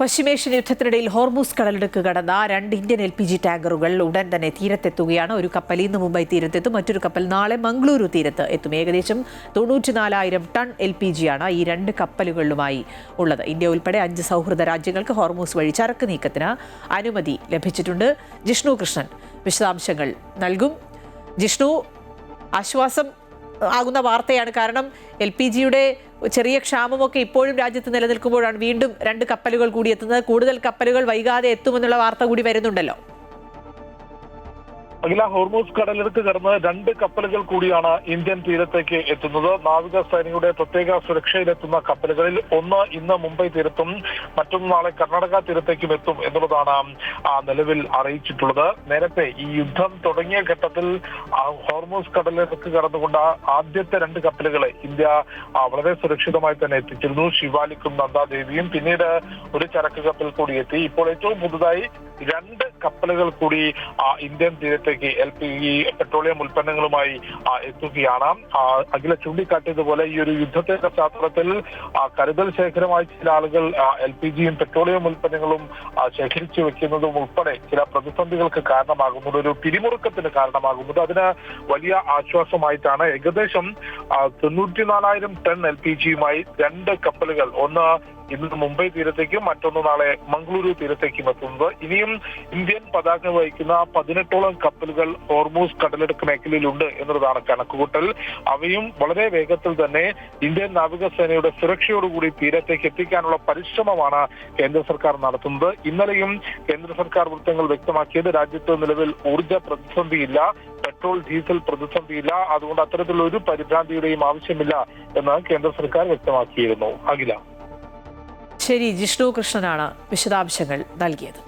പശ്ചിമേഷ്യൻ യുദ്ധത്തിനിടയിൽ ഹോർമൂസ് കടലിടുക്ക് കടന്ന 2 ഇന്ത്യൻ LPG ടാങ്കറുകൾ ഉടൻ തന്നെ തീരത്തെത്തുകയാണ്. ഒരു കപ്പൽ ഇന്ന് മുംബൈ തീരത്തെത്തും, മറ്റൊരു കപ്പൽ നാളെ മംഗളൂരു തീരത്ത് എത്തും. ഏകദേശം 94,000 ടൺ LPG ആണ് ഈ 2 കപ്പലുകളിലുമായി ഉള്ളത്. ഇന്ത്യ ഉൾപ്പെടെ 5 സൗഹൃദ രാജ്യങ്ങൾക്ക് ഹോർമൂസ് വഴി ചരക്ക് നീക്കത്തിന് അനുമതി ലഭിച്ചിട്ടുണ്ട്. ജിഷ്ണു കൃഷ്ണൻ വിശദാംശങ്ങൾ നൽകും. ജിഷ്ണു, ആശ്വാസം ആകുന്ന വാർത്തയാണ്. കാരണം LPGയുടെ ചെറിയ ക്ഷാമമൊക്കെ ഇപ്പോഴും രാജ്യത്ത് നിലനിൽക്കുമ്പോഴാണ് വീണ്ടും 2 കപ്പലുകൾ കൂടി എത്തുന്നത്. കൂടുതൽ കപ്പലുകൾ വൈകാതെ എത്തുമെന്നുള്ള വാർത്ത കൂടി വരുന്നുണ്ടല്ലോ. ഹോർമൂസ് കടലിടുക്ക് കടന്ന് 2 കപ്പലുകൾ കൂടിയാണ് ഇന്ത്യൻ തീരത്തേക്ക് എത്തുന്നത്. നാവികസേനയുടെ പ്രത്യേക സുരക്ഷയിലെത്തുന്ന കപ്പലുകളിൽ ഒന്ന് ഇന്ന് മുംബൈ തീരത്തും മറ്റൊന്ന് നാളെ കർണാടക തീരത്തേക്കും എത്തും എന്നുള്ളതാണ് നിലവിൽ അറിയിച്ചിട്ടുള്ളത്. നേരത്തെ ഈ യുദ്ധം തുടങ്ങിയ ഘട്ടത്തിൽ ഹോർമൂസ് കടലിടുക്ക് കടന്നുകൊണ്ട് ആദ്യത്തെ 2 കപ്പലുകളെ ഇന്ത്യ വളരെ സുരക്ഷിതമായി തന്നെ എത്തിച്ചിരുന്നു. ശിവാലിക്കും നന്ദാദേവിയും. പിന്നീട് ഒരു ചരക്ക് കപ്പൽ കൂടി എത്തി. ഇപ്പോൾ ഏറ്റവും പുതുതായി 2 കപ്പലുകൾ കൂടി ഇന്ത്യൻ തീരത്തേക്ക് LPG പെട്രോളിയം ഉൽപ്പന്നങ്ങളുമായി എത്തുകയാണ്. അഖില ചൂണ്ടിക്കാട്ടിയതുപോലെ ഈ ഒരു യുദ്ധത്തിന്റെ പശ്ചാത്തലത്തിൽ കരുതൽ ശേഖരമായി ചില ആളുകൾ LPGയും പെട്രോളിയം ഉൽപ്പന്നങ്ങളും ശേഖരിച്ചു വെക്കുന്നതും ഉൾപ്പെടെ ചില പ്രതിസന്ധികൾക്ക് കാരണമാകുന്നത്, ഒരു പിരിമുറുക്കത്തിന് കാരണമാകുന്നത്. അതിന് വലിയ ആശ്വാസമായിട്ടാണ് ഏകദേശം 94,000 ടൺ LPGയുമായി 2 കപ്പലുകൾ, ഒന്ന് ഇന്ന് മുംബൈ തീരത്തേക്കും മറ്റൊന്ന് നാളെ മംഗളൂരു തീരത്തേക്കും എത്തുന്നത്. ഇനിയും ഇന്ത്യൻ പതാക വഹിക്കുന്ന 18ഓളം കപ്പലുകൾ ഹോർമൂസ് കടലിടുക്ക് മേഖലയിലുണ്ട് എന്നതാണ് കണക്കുകൂട്ടൽ. അവയും വളരെ വേഗത്തിൽ തന്നെ ഇന്ത്യൻ നാവികസേനയുടെ സുരക്ഷയോടുകൂടി തീരത്തേക്ക് എത്തിക്കാനുള്ള പരിശ്രമമാണ് കേന്ദ്ര സർക്കാർ നടത്തുന്നത്. ഇന്നലെയും കേന്ദ്ര സർക്കാർ വൃത്തങ്ങൾ വ്യക്തമാക്കിയത് രാജ്യത്ത് നിലവിൽ ഊർജ്ജ പ്രതിസന്ധിയില്ല, പെട്രോൾ ഡീസൽ പ്രതിസന്ധിയില്ല, അതുകൊണ്ട് അത്തരത്തിലുള്ള ഒരു പരിഭ്രാന്തിയുടെയും ആവശ്യമില്ല എന്ന് കേന്ദ്ര സർക്കാർ വ്യക്തമാക്കിയിരുന്നു. അഖില. ശരി, ജിഷ്ണു കൃഷ്ണനാണ് വിശദാംശങ്ങൾ നൽകിയത്.